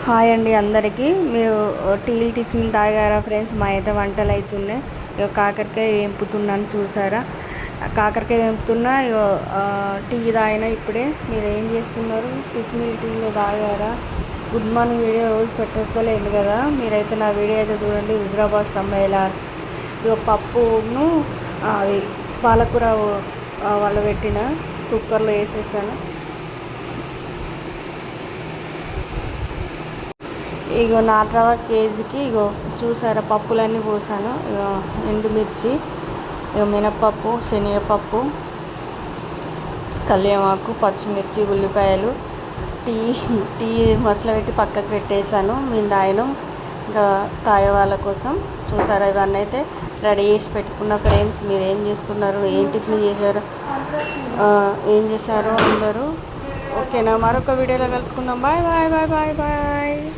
Hi అండి అందరికీ. మీరు టిఫిన్ తాగారా ఫ్రెండ్స్? మా అయితే వంటలు అవుతున్నాయి. ఇక కాకరకాయ వేపుతున్నాను చూసారా. కాకరకాయ వేపుతున్నా. టీ తాగినా ఇప్పుడే. మీరు ఏం చేస్తున్నారు? టీలో తాగారా? గుడ్ మార్నింగ్ వీడియో రోజు పెట్టలేదు కదా. మీరైతే నా వీడియో అయితే చూడండి. హుజరాబాద్ సమ్మేళాక్స్ పప్పును అది పాలకూర వాళ్ళు పెట్టిన కుక్కర్లో వేసేసాను. ఇగో నాట్రవ కేజీకి ఇగో చూసారా పప్పులన్నీ పోసాను. ఇగో ఎండుమిర్చి, ఇగో మినపప్పు, శనగపప్పు, కల్యామాకు, పచ్చిమిర్చి, ఉల్లిపాయలు, టీ మసాలా పెట్టి పక్కకు పెట్టేసాను. మేము తాగినాం. ఇంకా తాగే వాళ్ళ కోసం చూసారా ఇవన్నీ అయితే రెడీ చేసి పెట్టుకున్న ఫ్రెండ్స్. మీరు ఏం చేస్తున్నారు? ఏం టిఫిన్ చేశారు? ఏం చేశారు అందరూ? ఓకేనా? మరొక వీడియోలో కలుసుకుందాం. Bye bye bye bye bye.